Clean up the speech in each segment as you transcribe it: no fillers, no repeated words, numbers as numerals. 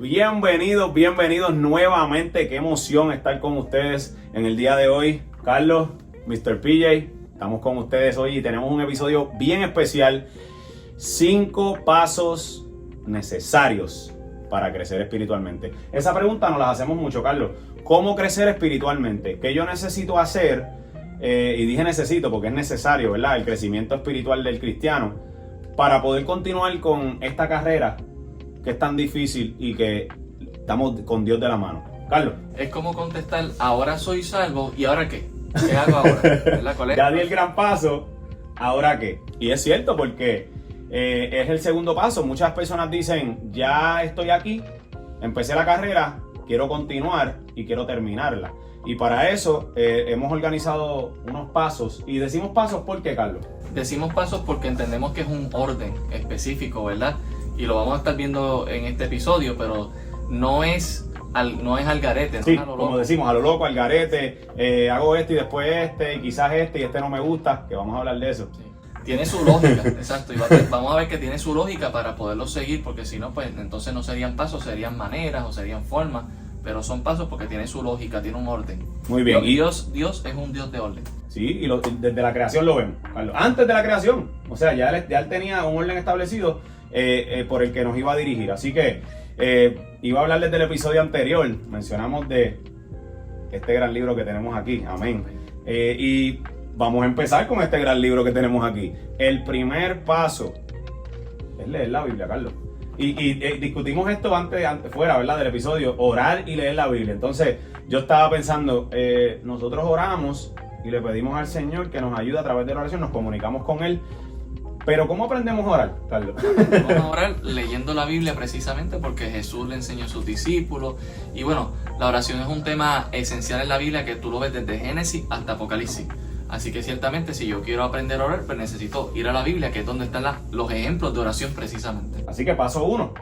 Bienvenidos nuevamente. Qué emoción estar con ustedes en el día de hoy. Carlos, Mr. PJ, estamos con ustedes hoy y tenemos un episodio bien especial. 5 pasos necesarios para crecer espiritualmente. Esa pregunta nos la hacemos mucho, Carlos. ¿Cómo crecer espiritualmente? ¿Qué yo necesito hacer? Y dije necesito porque es necesario, ¿verdad? El crecimiento espiritual del cristiano para poder continuar con esta carrera que es tan difícil y que estamos con Dios de la mano. Carlos. Es como contestar, ahora soy salvo, ¿y ahora qué? ¿Qué hago ahora? ¿Verdad? ¿Cuál es? Ya di el gran paso, ¿ahora qué? Y es cierto porque es el segundo paso. Muchas personas dicen, ya estoy aquí, empecé la carrera, quiero continuar y quiero terminarla. Y para eso hemos organizado unos pasos. Y decimos pasos, ¿por qué, Carlos? Decimos pasos porque entendemos que es un orden específico, ¿verdad? Y lo vamos a estar viendo en este episodio, pero no es al garete. Sí, no es a lo como loco. decimos, a lo loco, al garete, hago este y después este, y quizás este y este no me gusta, que vamos a hablar de eso. Sí. Tiene su lógica, exacto. Y vamos a ver que tiene su lógica para poderlo seguir, porque si no, pues entonces no serían pasos, serían maneras o serían formas. Pero son pasos porque tiene su lógica, tiene un orden. Muy bien. Dios es un Dios de orden. Sí, y desde la creación lo vemos, Carlos. Antes de la creación, o sea, ya él tenía un orden establecido por el que nos iba a dirigir. Así que iba a hablar desde el episodio anterior, mencionamos de este gran libro que tenemos aquí, amén. Y vamos a empezar con este gran libro que tenemos aquí. El primer paso es leer la Biblia, Carlos. Y discutimos esto antes fuera, ¿verdad? Del episodio, orar y leer la Biblia. Entonces yo estaba pensando, nosotros oramos y le pedimos al Señor que nos ayude a través de la oración, nos comunicamos con Él. Pero ¿cómo aprendemos a orar, Carlos? Vamos a orar leyendo la Biblia precisamente porque Jesús le enseñó a sus discípulos. Y bueno, la oración es un tema esencial en la Biblia que tú lo ves desde Génesis hasta Apocalipsis. Así que ciertamente si yo quiero aprender a orar, pues necesito ir a la Biblia, que es donde están los ejemplos de oración precisamente. Así que paso 1,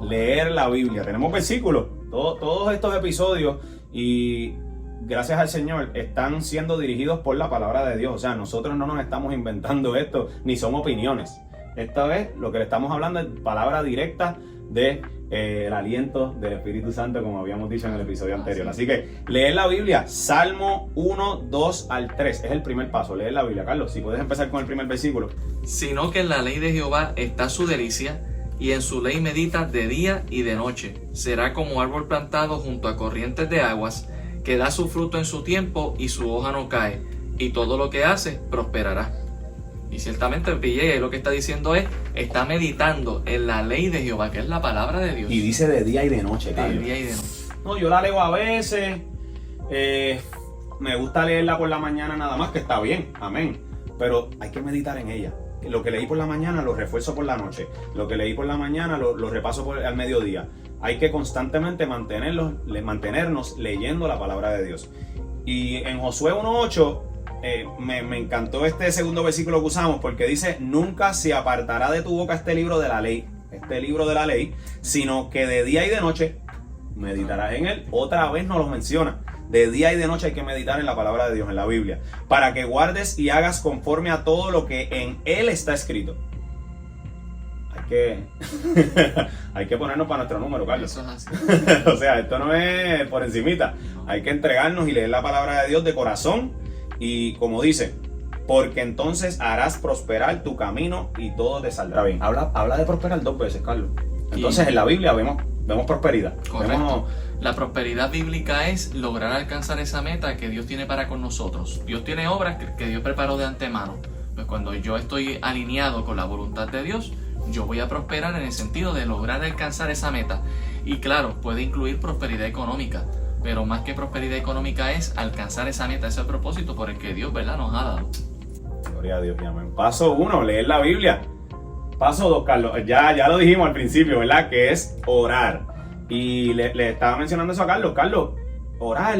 leer la Biblia. Tenemos versículos, todos estos episodios y gracias al Señor están siendo dirigidos por la palabra de Dios. O sea, nosotros no nos estamos inventando esto, ni son opiniones. Esta vez lo que le estamos hablando es palabra directa de el aliento del Espíritu Santo, como habíamos dicho en el episodio anterior. Así que leer la Biblia, Salmo 1, 2 al 3, es el primer paso, leer la Biblia. Carlos, si puedes empezar con el primer versículo. Sino que en la ley de Jehová está su delicia, y en su ley medita de día y de noche. Será como árbol plantado junto a corrientes de aguas, que da su fruto en su tiempo y su hoja no cae, y todo lo que hace prosperará. Y ciertamente el PJ lo que está diciendo es, está meditando en la ley de Jehová, que es la palabra de Dios. Y dice de día y de noche, Carlos. De día y de noche. No, yo la leo a veces, me gusta leerla por la mañana nada más, que está bien, amén. Pero hay que meditar en ella. Lo que leí por la mañana lo refuerzo por la noche. Lo que leí por la mañana lo repaso al mediodía. Hay que constantemente mantenernos leyendo la palabra de Dios. Y en Josué 1.8 me encantó este segundo versículo que usamos porque dice, nunca se apartará de tu boca este libro de la ley, sino que de día y de noche meditarás en él. Otra vez nos lo menciona. De día y de noche hay que meditar en la palabra de Dios, en la Biblia, para que guardes y hagas conforme a todo lo que en él está escrito. Hay que ponernos para nuestro número, Carlos. Eso es así. O sea, esto no es por encimita. Hay que entregarnos y leer la palabra de Dios de corazón. Y como dice, porque entonces harás prosperar tu camino y todo te saldrá bien. Habla de prosperar 2 veces, Carlos. Entonces en la Biblia vemos prosperidad. Correcto. La prosperidad bíblica es lograr alcanzar esa meta que Dios tiene para con nosotros. Dios tiene obras que Dios preparó de antemano. Pues cuando yo estoy alineado con la voluntad de Dios, yo voy a prosperar en el sentido de lograr alcanzar esa meta. Y claro, puede incluir prosperidad económica, pero más que prosperidad económica es alcanzar esa meta, ese propósito por el que Dios, ¿verdad?, nos ha dado. Gloria a Dios, mi amén. Paso 1, leer la Biblia. Paso 2, Carlos, ya lo dijimos al principio, ¿verdad?, que es orar. Y le estaba mencionando eso a Carlos. Carlos, orar,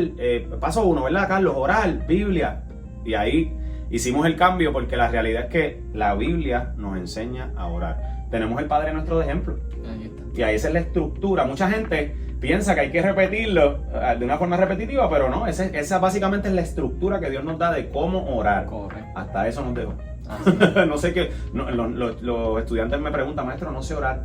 paso 1, ¿verdad, Carlos? Orar, Biblia. Y ahí hicimos el cambio porque la realidad es que la Biblia nos enseña a orar. Tenemos el Padre Nuestro de ejemplo. Ahí está. Y ahí esa es la estructura. Mucha gente piensa que hay que repetirlo de una forma repetitiva, pero no, esa básicamente es la estructura que Dios nos da de cómo orar. Correcto. Hasta eso nos dejó. No sé qué, los estudiantes me preguntan, maestro, no sé orar.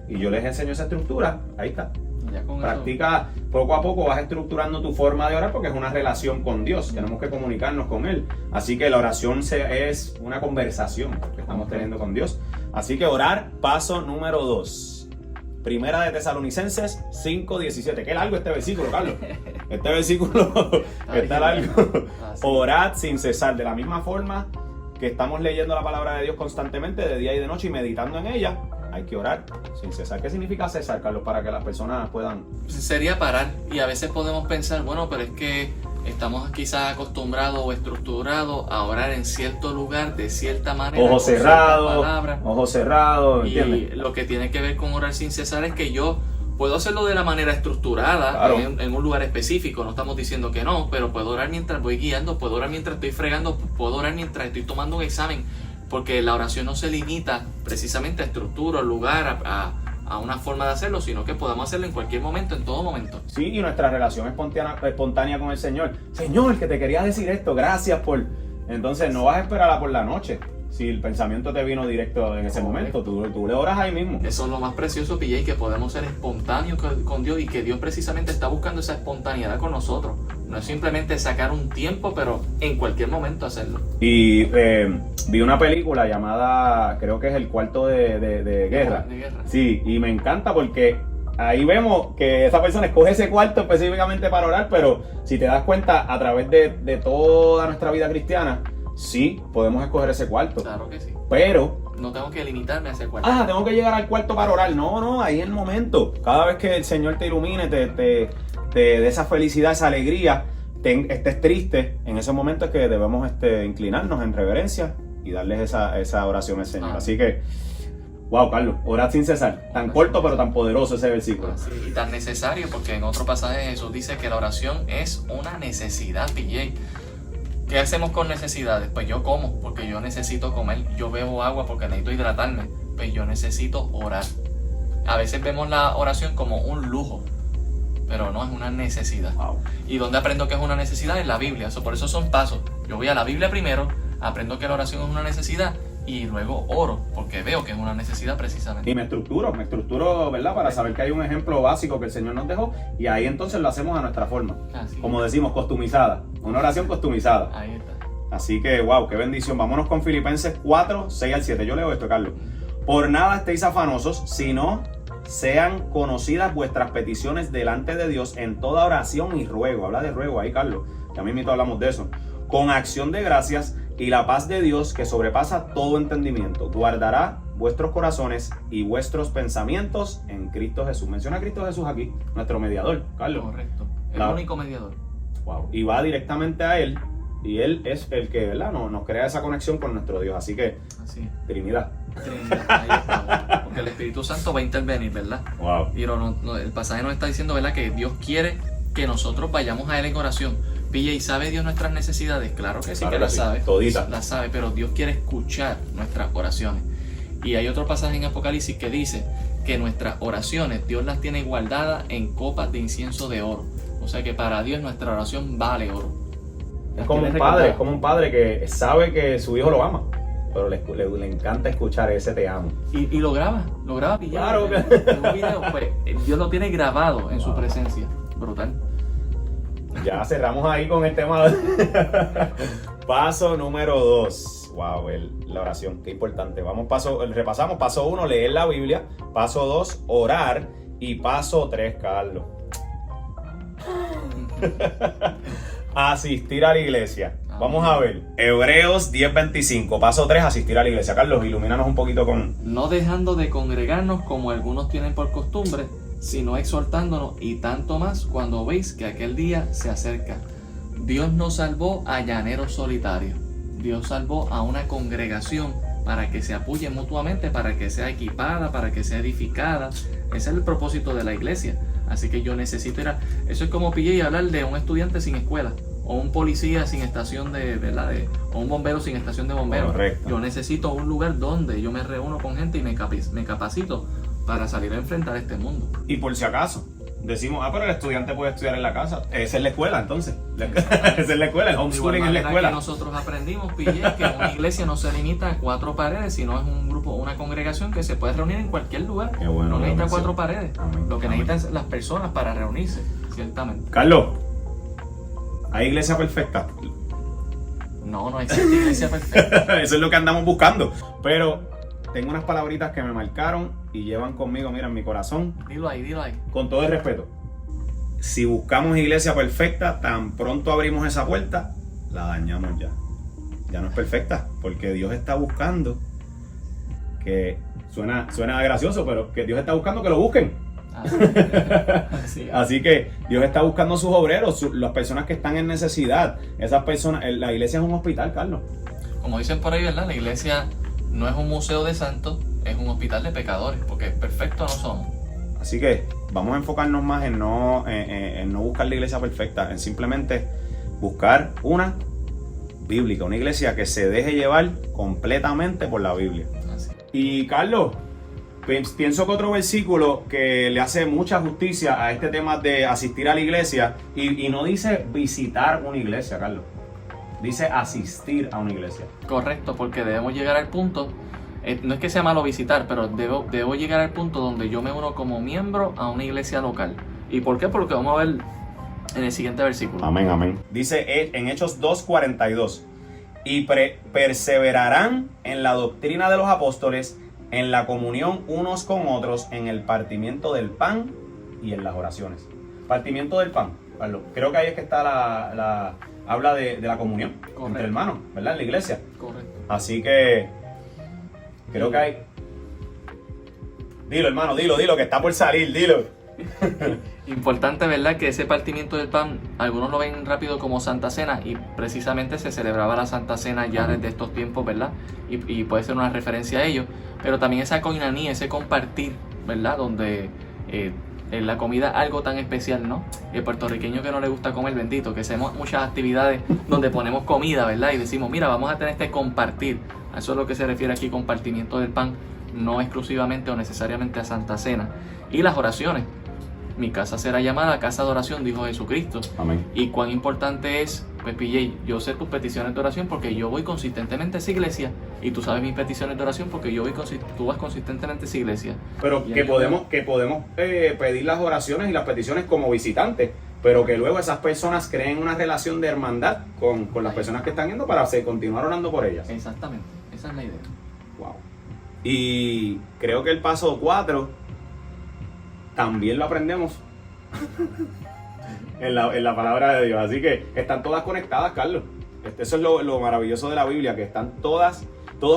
Y yo les enseño esa estructura, ahí está. Ya con Practica, poco a poco vas estructurando tu forma de orar porque es una relación con Dios, tenemos que comunicarnos con Él. Así que la oración es una conversación que estamos teniendo con Dios. Así que orar, paso número 2. Primera de Tesalonicenses 5:17. Qué largo este versículo, Carlos. Este versículo está largo. Orad sin cesar, de la misma forma que estamos leyendo la palabra de Dios constantemente, de día y de noche, y meditando en ella. Hay que orar sin cesar. ¿Qué significa cesar, Carlos, para que las personas puedan...? Sería parar, y a veces podemos pensar, bueno, pero es que estamos quizás acostumbrados o estructurados a orar en cierto lugar, de cierta manera, Ojos cerrados, ¿entiendes? Y lo que tiene que ver con orar sin cesar es que yo puedo hacerlo de la manera estructurada, claro, en un lugar específico, no estamos diciendo que no, pero puedo orar mientras voy guiando, puedo orar mientras estoy fregando, puedo orar mientras estoy tomando un examen, porque la oración no se limita precisamente a estructura, lugar, a una forma de hacerlo, sino que podamos hacerlo en cualquier momento, en todo momento. Sí, y nuestra relación espontánea con el Señor. Señor, que te quería decir esto, gracias por... Entonces no vas a esperarla por la noche. Si el pensamiento te vino directo en ese momento, tú le oras ahí mismo. Eso es lo más precioso, PJ, que podemos ser espontáneos con Dios, y que Dios precisamente está buscando esa espontaneidad con nosotros. No es simplemente sacar un tiempo, pero en cualquier momento hacerlo. Y vi una película llamada, creo que es El Cuarto de Guerra. Sí, y me encanta porque ahí vemos que esa persona escoge ese cuarto específicamente para orar, pero si te das cuenta, a través de toda nuestra vida cristiana, sí, podemos escoger ese cuarto. Claro que sí. Pero no tengo que limitarme a ese cuarto. Tengo que llegar al cuarto para orar. No, ahí en el momento. Cada vez que el Señor te ilumine, te dé esa felicidad, esa alegría, estés triste, en ese momento es que debemos inclinarnos en reverencia y darles esa oración al Señor. Así que, wow, Carlos, orad sin cesar. Tan corto pero tan poderoso ese versículo. Sí, y tan necesario, porque en otro pasaje Jesús dice que la oración es una necesidad, PJ. ¿Qué hacemos con necesidades? Pues yo como, porque yo necesito comer. Yo bebo agua porque necesito hidratarme. Pues yo necesito orar. A veces vemos la oración como un lujo, pero no, es una necesidad. Wow. ¿Y dónde aprendo que es una necesidad? En la Biblia. Por eso son pasos. Yo voy a la Biblia primero, aprendo que la oración es una necesidad, y luego oro, porque veo que es una necesidad precisamente. Y me estructuro, ¿verdad? Para saber que hay un ejemplo básico que el Señor nos dejó, y ahí entonces lo hacemos a nuestra forma. Así. Como decimos, customizada. Una oración customizada. Ahí está. Así que, wow, qué bendición. Vámonos con Filipenses 4, 6 al 7. Yo leo esto, Carlos. Por nada estéis afanosos, sino sean conocidas vuestras peticiones delante de Dios en toda oración y ruego. Habla de ruego ahí, Carlos. Ya mismo hablamos de eso. Con acción de gracias, y la paz de Dios, que sobrepasa todo entendimiento, guardará vuestros corazones y vuestros pensamientos en Cristo Jesús. Menciona a Cristo Jesús aquí, nuestro mediador, Carlos. Correcto. El único mediador. Wow. Y va directamente a Él, y Él es el que, ¿verdad?, nos crea esa conexión con nuestro Dios. Así que, Trinidad. Ahí está. Porque el Espíritu Santo va a intervenir, ¿verdad? Wow. Y el pasaje nos está diciendo, ¿verdad?, que Dios quiere que nosotros vayamos a Él en oración. ¿Y sabe Dios nuestras necesidades? Claro que sí, claro que las sabe. Toditas. Las sabe, pero Dios quiere escuchar nuestras oraciones. Y hay otro pasaje en Apocalipsis que dice que nuestras oraciones Dios las tiene guardadas en copas de incienso de oro. O sea que para Dios nuestra oración vale oro. Es como un padre que sabe que su hijo lo ama, pero le encanta escuchar ese te amo. Y lo graba pillado. Claro. En un video, pues, Dios lo tiene grabado en su presencia. Brutal. Ya cerramos ahí con el tema. Paso número 2. Wow, la oración, qué importante. Repasamos. Paso 1, leer la Biblia. Paso 2, orar. Y paso 3, Carlos, asistir a la iglesia. Vamos a ver. Hebreos 10:25. Paso 3, asistir a la iglesia. Carlos, ilumínanos un poquito con... No dejando de congregarnos como algunos tienen por costumbre, sino exhortándonos, y tanto más cuando veis que aquel día se acerca. Dios no salvó a llaneros solitarios. Dios salvó a una congregación para que se apoye mutuamente, para que sea equipada, para que sea edificada. Ese es el propósito de la iglesia. Así que yo necesito ir a... Eso es como PJ hablar de un estudiante sin escuela, o un policía sin estación o un bombero sin estación de bomberos. Correcto. Yo necesito un lugar donde yo me reúno con gente y me capacito para salir a enfrentar este mundo. Y por si acaso, decimos, pero el estudiante puede estudiar en la casa. Esa es la escuela, entonces. Esa es la escuela, el homeschooling es la escuela. Que nosotros aprendimos, Pille, que una iglesia no se limita a 4 paredes, sino es un grupo, una congregación que se puede reunir en cualquier lugar. Qué bueno, no necesita 4 paredes. Amén. Lo que necesitan las personas para reunirse, ciertamente. Carlos, ¿hay iglesia perfecta? No existe iglesia perfecta. Eso es lo que andamos buscando. Pero tengo unas palabritas que me marcaron y llevan conmigo, mira, en mi corazón. Dilo ahí. Con todo el respeto. Si buscamos iglesia perfecta, tan pronto abrimos esa puerta, la dañamos ya. Ya no es perfecta, porque Dios está buscando que, suena gracioso, pero que Dios está buscando que lo busquen. Así que Dios está buscando sus obreros, las personas que están en necesidad. Esas personas, la iglesia es un hospital, Carlos. Como dicen por ahí, ¿verdad? La iglesia no es un museo de santos, es un hospital de pecadores, porque perfectos no somos. Así que vamos a enfocarnos más en no buscar la iglesia perfecta, en simplemente buscar una bíblica, una iglesia que se deje llevar completamente por la Biblia. Así. Y Carlos, pienso que otro versículo que le hace mucha justicia a este tema de asistir a la iglesia, y no dice visitar una iglesia, Carlos, dice asistir a una iglesia. Correcto, porque debemos llegar al punto, no es que sea malo visitar, pero debo llegar al punto donde yo me uno como miembro a una iglesia local. ¿Y por qué? Porque vamos a ver en el siguiente versículo. Amén. Dice en Hechos 2:42, y perseverarán en la doctrina de los apóstoles, en la comunión unos con otros, en el partimiento del pan y en las oraciones. Partimiento del pan, Carlos. Creo que ahí es que está habla de la comunión. Correcto. Entre hermanos, ¿verdad? En la iglesia. Correcto. Así que creo que hay... Dilo, hermano, dilo, que está por salir, dilo. Importante, ¿verdad? Que ese partimiento del pan, algunos lo ven rápido como Santa Cena, y precisamente se celebraba la Santa Cena ya desde estos tiempos, ¿verdad? Y puede ser una referencia a ello, pero también esa koinonía, ese compartir, ¿verdad? Donde en la comida algo tan especial, ¿no? El puertorriqueño que no le gusta comer, bendito, que hacemos muchas actividades donde ponemos comida, ¿verdad? Y decimos, mira, vamos a tener este compartir. A eso es lo que se refiere aquí, compartimiento del pan, no exclusivamente o necesariamente a Santa Cena. Y las oraciones. Mi casa será llamada casa de oración, dijo Jesucristo. Amén. Y cuán importante es, pues PJ, yo sé tus peticiones de oración porque yo voy consistentemente a esa iglesia, y tú sabes mis peticiones de oración porque tú vas consistentemente a esa iglesia. Pero que podemos pedir las oraciones y las peticiones como visitantes, pero que luego esas personas creen una relación de hermandad con las personas que están yendo para continuar orando por ellas. Exactamente, esa es la idea. Wow. Y creo que el paso 4 también lo aprendemos en la palabra de Dios. Así que están todas conectadas, Carlos. Eso es lo maravilloso de la Biblia, que están todos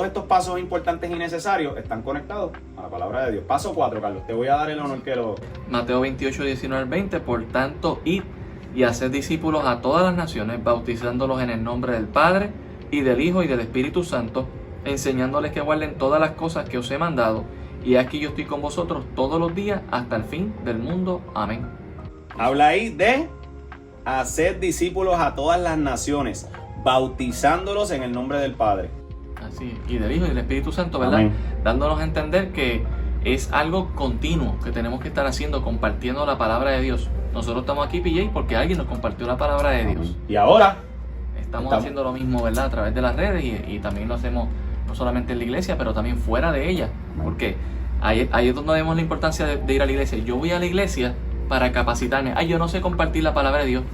estos pasos importantes y necesarios están conectados a la palabra de Dios. Paso 4, Carlos, te voy a dar el honor que lo... Mateo 28, 19 al 20, por tanto, id y haced discípulos a todas las naciones, bautizándolos en el nombre del Padre, y del Hijo, y del Espíritu Santo, enseñándoles que guarden todas las cosas que os he mandado, y aquí yo estoy con vosotros todos los días hasta el fin del mundo. Amén. Habla ahí de hacer discípulos a todas las naciones, bautizándolos en el nombre del Padre. Así, y del Hijo y del Espíritu Santo, ¿verdad? Amén. Dándonos a entender que es algo continuo que tenemos que estar haciendo, compartiendo la palabra de Dios. Nosotros estamos aquí, PJ, porque alguien nos compartió la palabra de Dios. Y ahora estamos haciendo lo mismo, ¿verdad? A través de las redes, y también lo hacemos no solamente en la iglesia, pero también fuera de ella. Porque ahí es donde vemos la importancia de ir a la iglesia. Yo voy a la iglesia para capacitarme. Yo no sé compartir la palabra de Dios.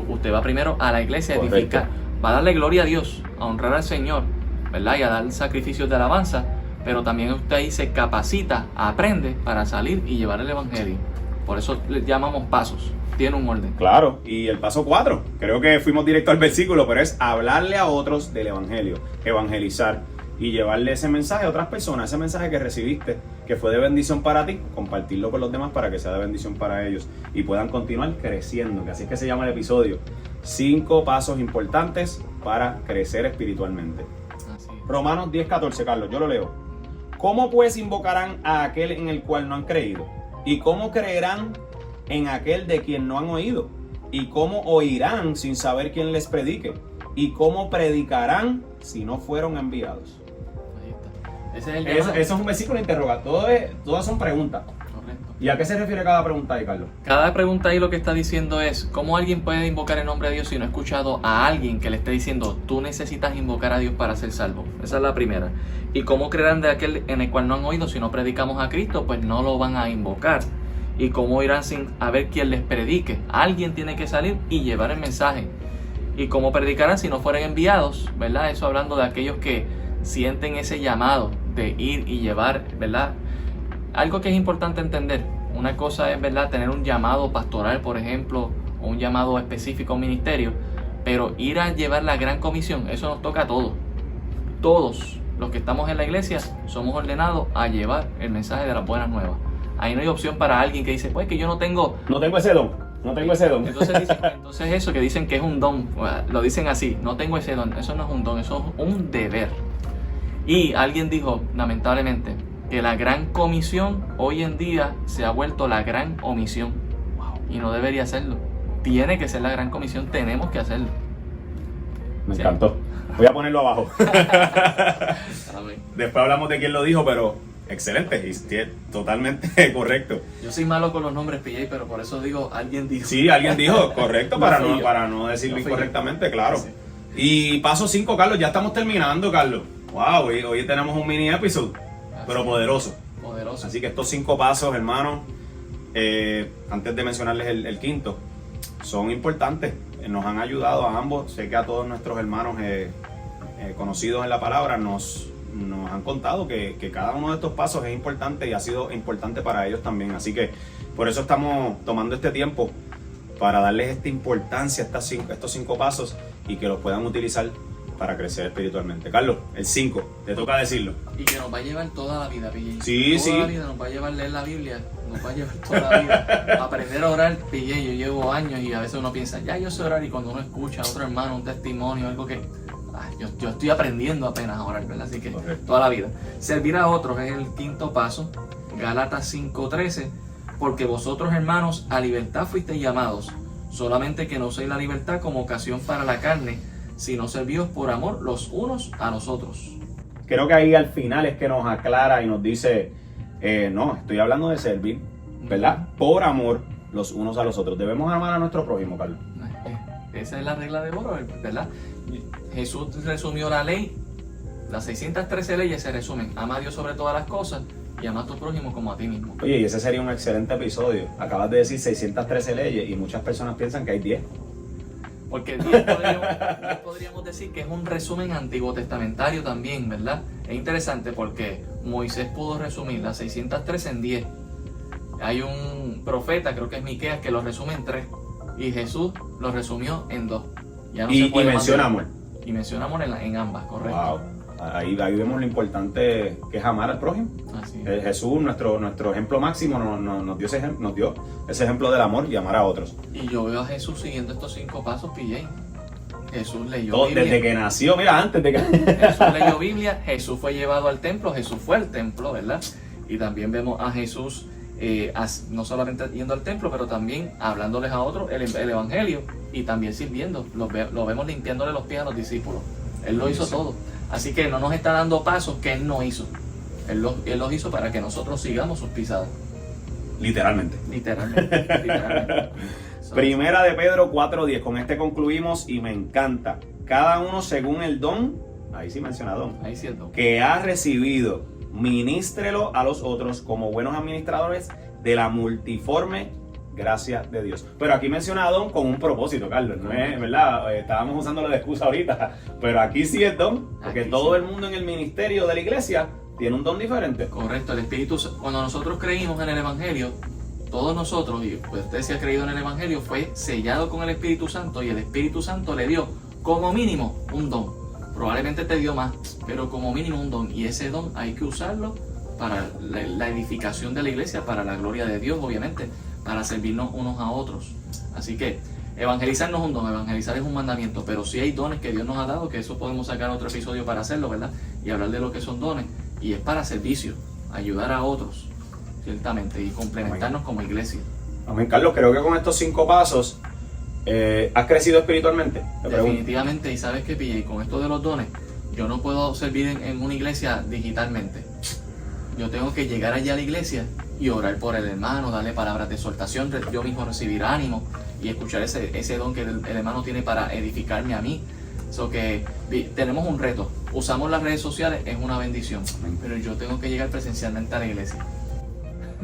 Usted va primero a la iglesia a edificar. Va a darle gloria a Dios, a honrar al Señor, ¿verdad? Y a dar sacrificios de alabanza. Pero también usted ahí se capacita, aprende para salir y llevar el evangelio. Por eso le llamamos pasos. Tiene un orden. Claro, y el paso 4, creo que fuimos directo al versículo, pero es hablarle a otros del evangelio, evangelizar y llevarle ese mensaje a otras personas, ese mensaje que recibiste, que fue de bendición para ti, compartirlo con los demás para que sea de bendición para ellos y puedan continuar creciendo, que así es que se llama el episodio. 5 pasos importantes para crecer espiritualmente. Así es. Romanos 10:14, Carlos, yo lo leo. ¿Cómo pues invocarán a aquel en el cual no han creído? ¿Y cómo creerán en aquel de quien no han oído? ¿Y cómo oirán sin saber quién les predique? ¿Y cómo predicarán si no fueron enviados? Ahí está. Ese es el Eso es un versículo interrogatorio. Todas son preguntas. Correcto. ¿Y a qué se refiere cada pregunta ahí, Carlos? Cada pregunta ahí lo que está diciendo es, ¿cómo alguien puede invocar el nombre de Dios si no ha escuchado a alguien que le esté diciendo, tú necesitas invocar a Dios para ser salvo? Esa es la primera. ¿Y cómo creerán de aquel en el cual no han oído? Si no predicamos a Cristo, pues no lo van a invocar. ¿Y cómo irán sin haber quien les predique? Alguien tiene que salir y llevar el mensaje. ¿Y cómo predicarán si no fueren enviados? ¿Verdad? Eso hablando de aquellos que sienten ese llamado de ir y llevar, ¿verdad? Algo que es importante entender. Una cosa es, ¿verdad?, tener un llamado pastoral, por ejemplo, o un llamado específico a un ministerio, pero ir a llevar la gran comisión, eso nos toca a todos. Todos los que estamos en la iglesia somos ordenados a llevar el mensaje de las buenas nuevas. Ahí no hay opción para alguien que dice, pues que yo no tengo ese don. Entonces eso que dicen que es un don, lo dicen así, no tengo ese don, eso no es un don, eso es un deber. Y alguien dijo, lamentablemente, que la gran comisión hoy en día se ha vuelto la gran omisión. Y no debería serlo. Tiene que ser la gran comisión, tenemos que hacerlo. Me encantó. Voy a ponerlo abajo. Después hablamos de quién lo dijo, pero excelente, y totalmente correcto. Yo soy malo con los nombres, PJ, pero por eso digo, alguien dijo. Sí, alguien dijo, correcto, para no decirlo No fui incorrectamente, claro. Sí. Y paso 5, Carlos, ya estamos terminando, Carlos. Wow, hoy tenemos un mini episodio, pero poderoso. Poderoso. Así que estos 5 pasos, hermanos, antes de mencionarles el quinto, son importantes. Nos han ayudado a ambos. Sé que a todos nuestros hermanos conocidos en la palabra nos han contado que cada uno de estos pasos es importante y ha sido importante para ellos también. Así que por eso estamos tomando este tiempo para darles esta importancia a estos 5 pasos y que los puedan utilizar para crecer espiritualmente. Carlos, el 5, te toca decirlo. Y que nos va a llevar toda la vida, PJ. Sí, toda la vida nos va a llevar leer la Biblia, nos va a llevar toda la vida. Aprender a orar, PJ, yo llevo años y a veces uno piensa, ya yo sé orar, y cuando uno escucha a otro hermano, un testimonio, algo que yo estoy aprendiendo apenas a orar, ¿verdad? Así que correcto, toda la vida. Servir a otros es el quinto paso, Gálatas 5:13, porque vosotros, hermanos, a libertad fuisteis llamados, solamente que no uséis la libertad como ocasión para la carne, sino servíos por amor los unos a los otros. Creo que ahí al final es que nos aclara y nos dice, no, estoy hablando de servir, ¿verdad? Por amor los unos a los otros. Debemos amar a nuestro prójimo, Carlos. Esa es la regla de oro, ¿verdad? Jesús resumió la ley, las 613 leyes se resumen: ama a Dios sobre todas las cosas y ama a tu prójimo como a ti mismo. Oye, y ese sería un excelente episodio. Acabas de decir 613 leyes y muchas personas piensan que hay 10. Porque 10 podríamos decir que es un resumen antiguo testamentario también, ¿verdad? Es interesante porque Moisés pudo resumir las 613 en 10. Hay un profeta, creo que es Miqueas, que lo resume en 3. Y Jesús lo resumió en 2. Ya no se puede menciona amor. Y menciona amor en ambas, correcto. Wow. Ahí vemos lo importante que es amar al prójimo. Así es. Jesús, nuestro ejemplo máximo, nos dio ese ejemplo del amor y amar a otros. Y yo veo a Jesús siguiendo estos 5 pasos, PJ. Jesús leyó Biblia. Desde que nació, mira, antes de que... Jesús leyó Biblia, Jesús fue llevado al templo, Jesús fue al templo, ¿verdad? Y también vemos a Jesús no solamente yendo al templo, pero también hablándoles a otros el evangelio y también sirviendo. Lo vemos limpiándole los pies a los discípulos. Él lo hizo todo. Así que no nos está dando pasos que Él no hizo. Él los hizo para que nosotros sigamos sus pisadas. Literalmente. Primera de Pedro 4:10. Con este concluimos y me encanta. Cada uno según el don, ahí sí menciona don, ahí sí el don, que ha recibido, ministrelo a los otros como buenos administradores de la multiforme gracia de Dios. Pero aquí menciona don con un propósito, Carlos, no es verdad, estábamos usando la excusa ahorita, pero aquí sí es don, porque aquí todo sí. El mundo en el ministerio de la iglesia tiene un don diferente. Correcto, el Espíritu, cuando nosotros creímos en el Evangelio, todos nosotros, y pues usted se ha creído en el Evangelio, fue sellado con el Espíritu Santo, y el Espíritu Santo le dio como mínimo un don. Probablemente te dio más, pero como mínimo un don, y ese don hay que usarlo para la edificación de la iglesia, para la gloria de Dios, obviamente, para servirnos unos a otros. Así que evangelizar no es un don, evangelizar es un mandamiento, pero sí hay dones que Dios nos ha dado, que eso podemos sacar otro episodio para hacerlo, ¿verdad? Y hablar de lo que son dones, y es para servicio, ayudar a otros, ciertamente, y complementarnos como iglesia. Amén, Carlos, creo que con estos 5 pasos ¿has crecido espiritualmente? Definitivamente, y sabes que, PJ, con esto de los dones, yo no puedo servir en una iglesia digitalmente. Yo tengo que llegar allá a la iglesia y orar por el hermano, darle palabras de exhortación, yo mismo recibir ánimo y escuchar ese don que el hermano tiene para edificarme a mí. So que tenemos un reto, usamos las redes sociales, es una bendición, pero yo tengo que llegar presencialmente a la iglesia.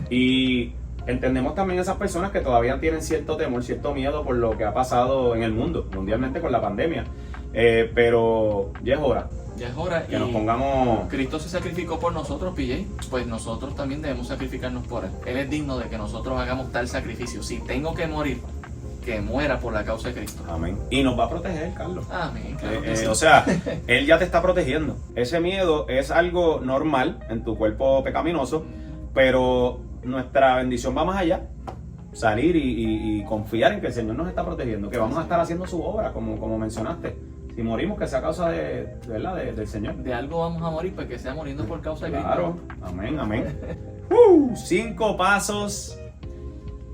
Y entendemos también esas personas que todavía tienen cierto temor, cierto miedo por lo que ha pasado en el mundo, mundialmente con la pandemia. Pero ya es hora. Ya es hora que nos pongamos... Cristo se sacrificó por nosotros, PJ, pues nosotros también debemos sacrificarnos por Él. Él es digno de que nosotros hagamos tal sacrificio. Si tengo que morir, que muera por la causa de Cristo. Amén. Y nos va a proteger, Carlos. Amén. Claro que sí. O sea, Él ya te está protegiendo. Ese miedo es algo normal en tu cuerpo pecaminoso, pero nuestra bendición va más allá. Salir y confiar en que el Señor nos está protegiendo, que vamos a estar haciendo su obra, como mencionaste. Si morimos, que sea a causa del Señor. De algo vamos a morir, pues que sea muriendo por causa de Cristo. Claro, amén, amén. 5 pasos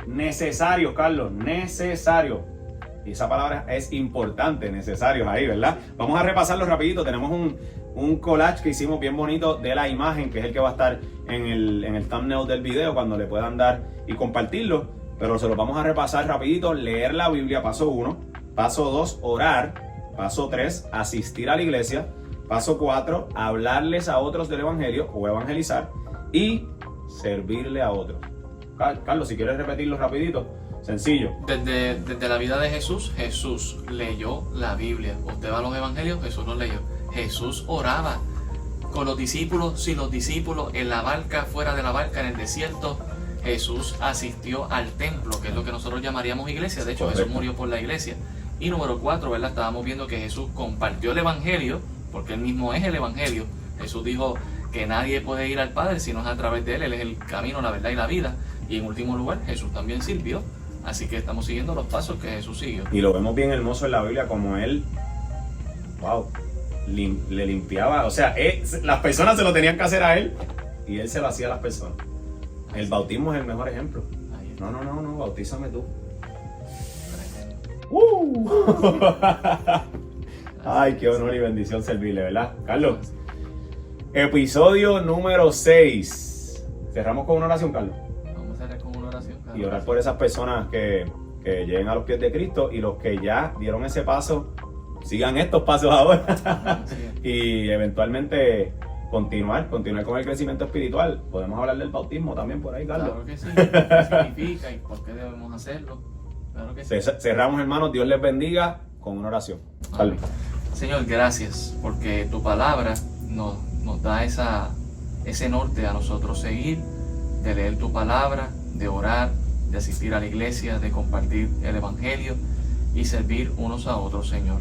necesarios, Carlos, necesarios. Y esa palabra es importante, necesarios ahí, ¿verdad? Vamos a repasarlo rapidito. Tenemos un collage que hicimos bien bonito de la imagen, que es el que va a estar en el thumbnail del video cuando le puedan dar y compartirlo. Pero se lo vamos a repasar rapidito. Leer la Biblia, paso 1. Paso 2, orar. Paso 3, asistir a la iglesia. Paso 4, hablarles a otros del evangelio o evangelizar. Y servirle a otros. Carlos, si quieres repetirlo rapidito, sencillo. Desde la vida de Jesús, Jesús leyó la Biblia. Usted va a los evangelios, Jesús los leyó. Jesús oraba con los discípulos, sin los discípulos, en la barca, fuera de la barca, en el desierto. Jesús asistió al templo, que es lo que nosotros llamaríamos iglesia. De hecho, correcto. Jesús murió por la iglesia. Y número 4, ¿verdad? Estábamos viendo que Jesús compartió el evangelio, porque Él mismo es el evangelio. Jesús dijo que nadie puede ir al Padre si no es a través de Él. Él es el camino, la verdad y la vida. Y en último lugar, Jesús también sirvió. Así que estamos siguiendo los pasos que Jesús siguió. Y lo vemos bien hermoso en la Biblia, como Él, le limpiaba. O sea, las personas se lo tenían que hacer a Él y Él se lo hacía a las personas. El bautismo es el mejor ejemplo. No, bautízame tú. Ay, qué honor y bendición servirle, ¿verdad, Carlos? Episodio número 6. Cerramos con una oración, Carlos. Vamos a cerrar con una oración, Carlos. Y orar por esas personas que lleguen a los pies de Cristo, y los que ya dieron ese paso, sigan estos pasos ahora. Y eventualmente continuar con el crecimiento espiritual. Podemos hablar del bautismo también por ahí, Carlos. Claro que sí. ¿Qué significa y por qué debemos hacerlo? Claro que sí. Cerramos, hermanos. Dios les bendiga con una oración. Amén. Señor, gracias porque tu palabra nos da ese norte a nosotros seguir, de leer tu palabra, de orar, de asistir a la iglesia, de compartir el evangelio y servir unos a otros, Señor.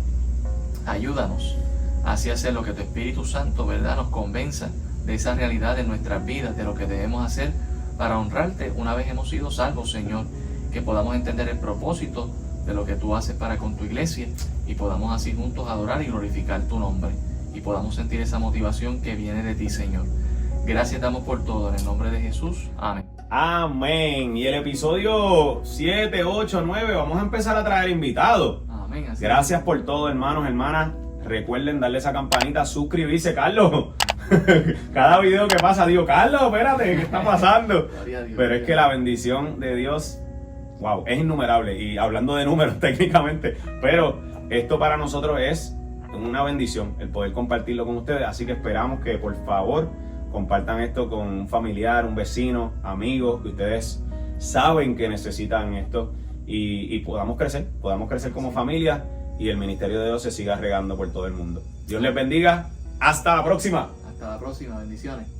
Ayúdanos así a hacer lo que tu Espíritu Santo, ¿verdad?, nos convenza de esa realidad en nuestras vidas, de lo que debemos hacer para honrarte una vez hemos sido salvos, Señor. Que podamos entender el propósito de lo que tú haces para con tu iglesia y podamos así juntos adorar y glorificar tu nombre y podamos sentir esa motivación que viene de ti, Señor. Gracias damos por todo, en el nombre de Jesús. Amén. Amén. Y el episodio 7, 8, 9 vamos a empezar a traer invitados. Amén. Así gracias por todo, hermanos, hermanas. Recuerden darle esa campanita, suscribirse, Carlos. Cada video que pasa digo, Carlos, espérate, ¿qué está pasando? Pero es que la bendición de Dios, es innumerable. Y hablando de números técnicamente, pero esto para nosotros es una bendición el poder compartirlo con ustedes. Así que esperamos que por favor compartan esto con un familiar, un vecino, amigos que ustedes saben que necesitan esto y podamos crecer como familia y el ministerio de Dios se siga regando por todo el mundo. Dios les bendiga. Hasta la próxima. Hasta la próxima. Bendiciones.